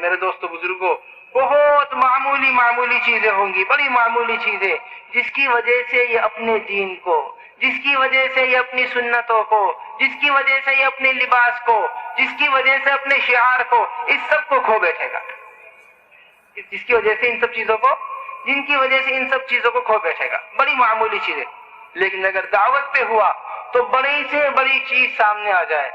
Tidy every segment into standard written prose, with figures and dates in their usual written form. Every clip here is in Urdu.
میرے دوستوں بزرگوں، بہت معمولی چیزیں ہوں گی، بڑی معمولی چیزیں، جس کی وجہ سے یہ اپنے دین کو، جس کی وجہ سے یہ اپنی سنتوں کو، جس کی وجہ سے یہ اپنے لباس کو، جس کی وجہ سے اپنے شعار کو، اس سب کو کھو بیٹھے گا، جس کی وجہ سے ان سب چیزوں کو، جن کی وجہ سے ان سب چیزوں کو کھو بیٹھے گا۔ بڑی معمولی چیزیں، لیکن اگر دعوت پہ ہوا تو بڑی سے بڑی چیز سامنے آ جائے،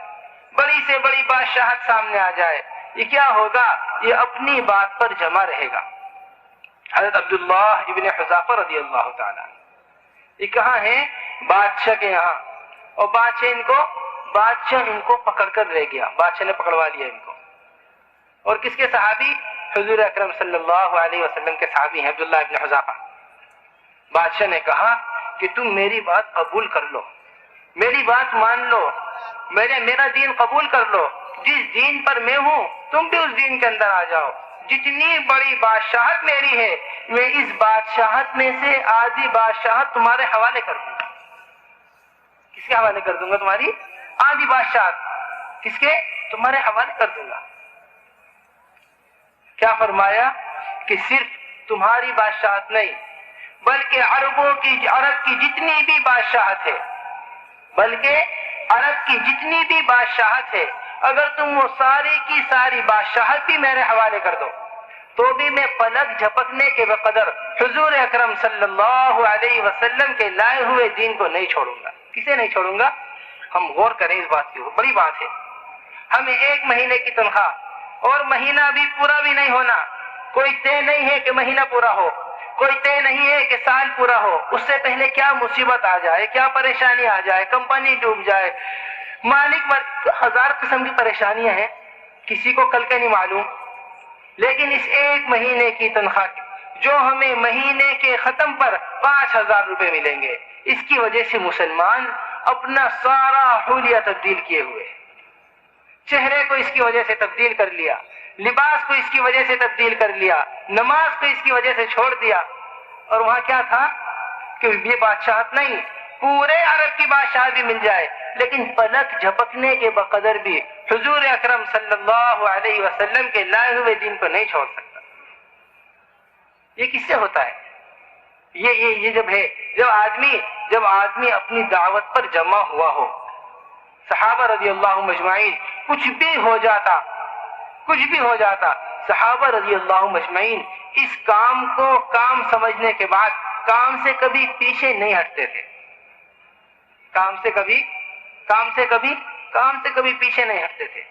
بڑی سے بڑی بادشاہت سامنے آ جائے، یہ کیا ہوگا؟ یہ اپنی بات پر جمع رہے گا۔ حضرت عبداللہ ابن حذافہ رضی اللہ تعالیٰ، یہ کہاں ہے؟ بادشاہ کے یہاں، اور بادشاہ ان کو پکڑ کر لے گیا، بادشاہ نے پکڑوا لیا ان کو۔ اور کس کے صحابی؟ حضور اکرم صلی اللہ علیہ وسلم کے صحابی ہیں عبداللہ ابن حذافہ۔ بادشاہ نے کہا کہ تم میری بات قبول کر لو، میری بات مان لو، میرا دین قبول کر لو، جس دین پر میں ہوں تم بھی اس دین کے اندر آ جاؤ۔ جتنی بڑی بادشاہت میری ہے، میں اس بادشاہت میں سے آدھی بادشاہت تمہارے حوالے کر دوں گا۔ کس کے حوالے کر دوں گا؟ تمہاری آدھی بادشاہت کس کے؟ تمہارے حوالے کر دوں گا۔ کیا فرمایا؟ کہ صرف تمہاری بادشاہت نہیں، بلکہ عرب کی جتنی بھی بادشاہت ہے، اگر تم وہ ساری کی ساری بادشاہت بھی میرے حوالے کر دو تو بھی میں پلک جھپکنے کے بقدر حضور اکرم صلی اللہ علیہ وسلم کے لائے ہوئے دین کو نہیں چھوڑوں گا۔ کسے نہیں چھوڑوں گا؟ ہم غور کریں اس بات کی، بڑی بات ہے۔ ہمیں 1 مہینے کی تنخواہ اور مہینہ بھی پورا بھی نہیں ہونا، کوئی طے نہیں ہے کہ مہینہ پورا ہو، کوئی طے نہیں ہے کہ سال پورا ہو، اس سے پہلے کیا مصیبت آ جائے، کیا پریشانی آ جائے، کمپنی ڈوب جائے، مالک ہزار قسم کی پریشانیاں ہیں، کسی کو کل کا نہیں معلوم۔ لیکن اس 1 مہینے کی تنخواہ جو ہمیں مہینے کے ختم پر 5000 روپے ملیں گے، اس کی وجہ سے مسلمان اپنا سارا حلیہ تبدیل کیے ہوئے، چہرے کو اس کی وجہ سے تبدیل کر لیا، لباس کو اس کی وجہ سے تبدیل کر لیا، نماز کو اس کی وجہ سے چھوڑ دیا۔ اور وہاں کیا تھا کہ یہ بادشاہت نہیں، پورے عرب کی بادشاہت بھی مل جائے، لیکن پلک جھپکنے کے بقدر بھی حضور اکرم صلی اللہ علیہ وسلم کے لائے ہوئے دین کو نہیں چھوڑ سکتا۔ یہ کس سے ہوتا ہے؟ یہ جب آدمی اپنی دعوت پر جمع ہوا ہو، صحابہ رضی اللہ مجمعین، کچھ بھی ہو جاتا، صحابہ رضی اللہ مجمعین اس کام کو کام سمجھنے کے بعد کام سے کبھی پیچھے نہیں ہٹتے تھے، کام سے کبھی پیچھے نہیں ہٹتے تھے،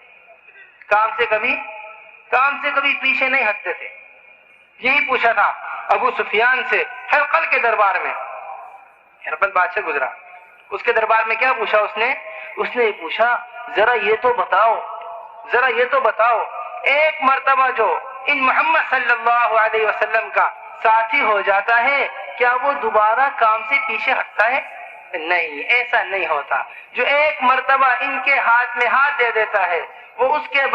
کام سے کبھی پیچھے نہیں ہٹتے تھے۔ یہی پوچھا تھا ابو سفیان سے ہرقل کے دربار میں، ہرقل بادشاہ گزرا، اس کے دربار میں کیا پوچھا اس نے پوچھا ذرا یہ تو بتاؤ ایک مرتبہ جو ان محمد صلی اللہ علیہ وسلم کا ساتھی ہو جاتا ہے، کیا وہ دوبارہ کام سے پیچھے ہٹتا ہے؟ نہیں، ایسا نہیں ہوتا۔ جو ایک مرتبہ ان کے ہاتھ میں ہاتھ دے دیتا ہے، وہ اس کے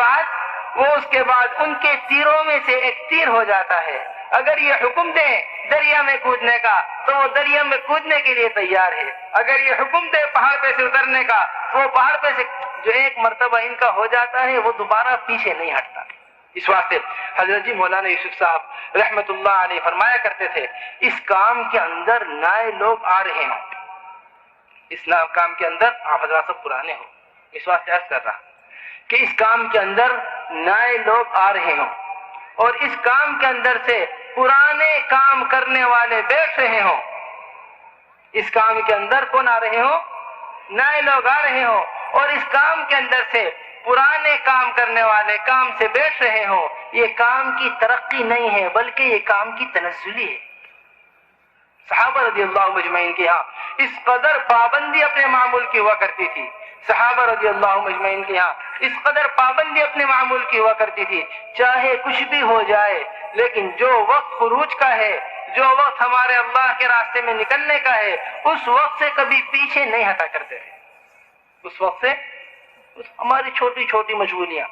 بعد ان کے تیروں میں سے ایک تیر ہو جاتا ہے۔ اگر یہ حکم دے دریا میں کودنے کا تو وہ دریا میں کودنے کے لیے تیار ہے، اگر یہ حکم دے پہاڑ پہ سے اترنے کا تو وہ پہاڑ پہ سے، جو ایک مرتبہ ان کا ہو جاتا ہے وہ دوبارہ پیچھے نہیں ہٹتا۔ اس واسطے حضرت جی مولانا یوسف صاحب رحمت اللہ علیہ فرمایا کرتے تھے، اس کام کے اندر نئے لوگ آ رہے ہیں، اس کام کے اندر آپ حضرات سب پرانے ہو، اس واسطے عرض کر رہا کہ اس کام کے اندر نئے لوگ آ رہے ہوں، اور اس کام کے اندر سے پرانے کام کرنے والے بیٹھ رہے ہوں۔ اس کام کے اندر کون آ رہے ہوں؟ نئے لوگ آ رہے ہوں، اور اس کام کے اندر سے پرانے کام کرنے والے کام سے بیٹھ رہے ہوں۔ یہ کام کی ترقی نہیں ہے، بلکہ یہ کام کی تنزلی ہے۔ صحابہ رضی اللہ مجمعین کے یہاں اس قدر پابندی اپنے معمول کی ہوا کرتی تھی، صحابہ رضی اللہ مجمعین کے یہاں اس قدر پابندی اپنے معمول کی ہوا کرتی تھی، چاہے کچھ بھی ہو جائے، لیکن جو وقت خروج کا ہے، جو وقت ہمارے اللہ کے راستے میں نکلنے کا ہے، اس وقت سے کبھی پیچھے نہیں ہٹا کرتے تھے۔ اس وقت سے ہماری چھوٹی چھوٹی مجبوریاں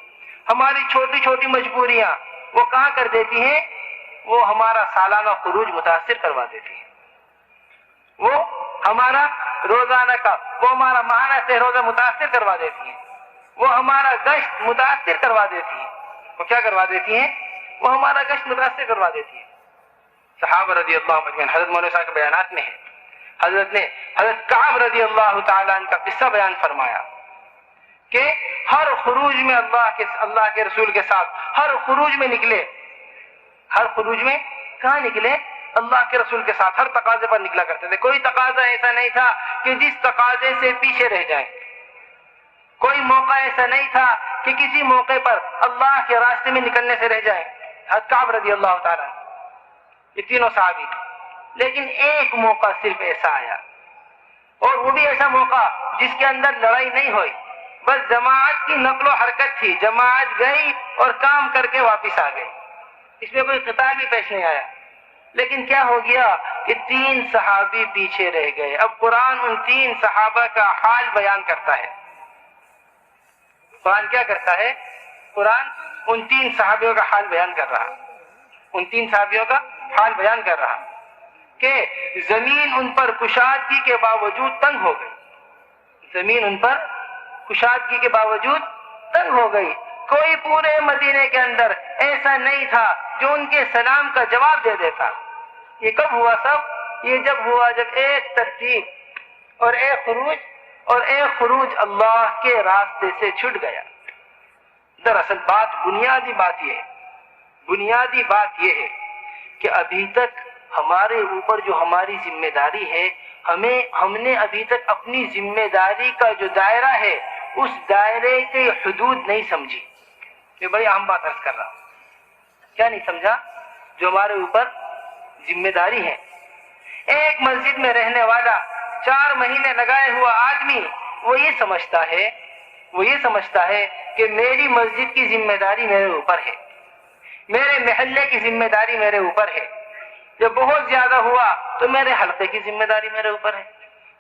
وہ کہاں کر دیتی ہیں؟ وہ ہمارا سالانہ خروج متاثر کروا دیتی ہیں، وہ ہمارا روزانہ کا، وہ ہمارا ماہانہ سے روزہ متاثر کروا دیتی ہیں، وہ ہمارا گشت متاثر کروا دیتی ہیں۔ وہ کیا کروا دیتی ہیں؟ وہ ہمارا گشت مدرسے کروا دیتی ہیں۔ صحابہ رضی اللہ عنہ، حضرت مولانا صاحب کے بیانات میں ہے، حضرت کعب رضی اللہ تعالیٰ عنہ کا قصہ بیان فرمایا کہ ہر خروج میں اللہ کے رسول کے ساتھ ہر خروج میں نکلے، ہر خروج میں کہاں نکلے؟ اللہ کے رسول کے ساتھ ہر تقاضے پر نکلا کرتے تھے۔ کوئی تقاضا ایسا نہیں تھا کہ جس تقاضے سے پیچھے رہ جائیں، کوئی موقع ایسا نہیں تھا کہ کسی موقع پر اللہ کے راستے میں نکلنے سے رہ جائیں۔ حضرت کعب رضی اللہ تعالیٰ یہ تینوں صحابی، لیکن ایک موقع صرف ایسا آیا، اور وہ بھی ایسا موقع جس کے اندر لڑائی نہیں ہوئی، بس جماعت کی نقل و حرکت تھی، جماعت گئی اور کام کر کے واپس آ گئی، اس میں کوئی قتال بھی پیش نہیں آیا۔ لیکن کیا ہو گیا کہ 3 صحابی پیچھے رہ گئے۔ اب قرآن ان 3 صحابہ کا حال بیان کرتا ہے۔ قرآن کیا کرتا ہے؟ قرآن ان 3 صحابیوں کا حال بیان کر رہا، ان 3 صحابیوں کا حال بیان کر رہا کہ زمین ان پر کشادگی کے باوجود تنگ ہو گئی، زمین ان پر کشادگی کے باوجود تنگ ہو گئی۔ کوئی پورے مدینے کے اندر ایسا نہیں تھا جو ان کے سلام کا جواب دے دیتا۔ یہ کب ہوا سب؟ یہ جب ہوا جب ایک ترتیب اور ایک خروج اللہ کے راستے سے چھٹ گیا۔ دراصل بنیادی بات یہ ہے کہ ابھی تک ہمارے اوپر جو ہماری ذمہ داری ہے، ہم نے ابھی تک اپنی ذمہ داری کا جو دائرہ ہے اس دائرے کے حدود نہیں سمجھی۔ یہ بڑی عام بات عرض کر رہا ہوں، کیا نہیں سمجھا؟ جو ہمارے اوپر ذمہ داری ہے۔ ایک مسجد میں رہنے والا 4 مہینے لگائے ہوا آدمی وہ یہ سمجھتا ہے کہ میری مسجد کی ذمہ داری میرے اوپر ہے، میرے محلے کی ذمہ داری میرے اوپر ہے، جب بہت زیادہ ہوا تو میرے حلقے کی ذمہ داری میرے اوپر ہے،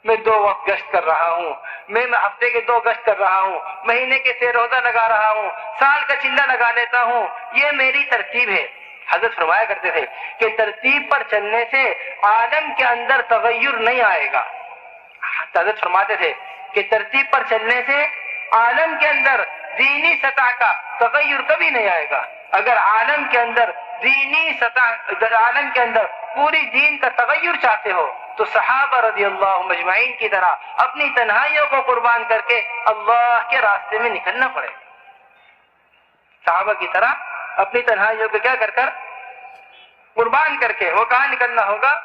میں 2 وقت گشت کر رہا ہوں، میں ہفتے کے 2 گشت کر رہا ہوں، مہینے کے 6 روزہ لگا رہا ہوں، سال کا چلہ لگا لیتا ہوں، یہ میری ترتیب ہے۔ حضرت فرمایا کرتے تھے کہ ترتیب پر چلنے سے عالم کے اندر تغیر نہیں آئے گا۔ حضرت فرماتے تھے کہ ترتیب پر چلنے سے عالم کے اندر دینی سطح کا تغیر کبھی نہیں آئے گا۔ اگر عالم کے اندر پوری دین کا تغیر چاہتے ہو تو صحابہ رضی اللہ مجمعین کی طرح اپنی تنہائیوں کو قربان کر کے اللہ کے راستے میں نکلنا پڑے۔ صحابہ کی طرح اپنی تنہائیوں کو کیا کر قربان کر کے وہ کہاں نکلنا ہوگا؟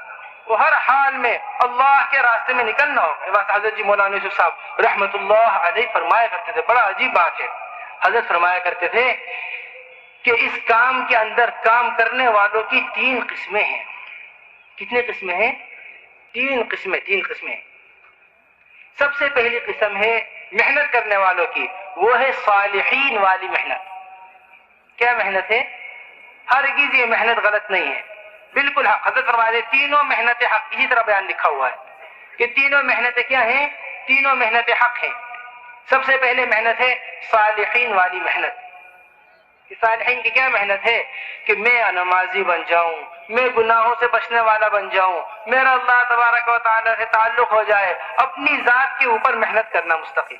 وہ ہر حال میں اللہ کے راستے میں نکلنا ہوگا۔ بس حضرت جی مولانا یوسف صاحب رحمت اللہ علیہ فرمایا کرتے تھے، بڑا عجیب بات ہے، حضرت فرمایا کرتے تھے کہ اس کام کے اندر کام کرنے والوں کی 3 قسمیں ہیں۔ کتنے قسمیں ہیں؟ 3 قسمیں۔ سب سے پہلی قسم ہے محنت کرنے والوں کی، وہ ہے صالحین والی محنت۔ کیا محنت ہے؟ ہرگز یہ محنت غلط نہیں ہے، بالکل حق۔ حضرت فرماتے ہیں 3 محنت حق، اسی طرح بیان لکھا ہوا ہے کہ 3 محنتیں کیا ہیں؟ 3 محنتیں حق ہیں۔ سب سے پہلے محنت ہے صالحین والی محنت۔ صالحین کی کیا محنت ہے؟ کہ میں نمازی بن جاؤں، میں گناہوں سے بچنے والا بن جاؤں، میرا اللہ تبارک و تعالی سے تعلق ہو جائے، اپنی ذات کے اوپر محنت کرنا مستقل۔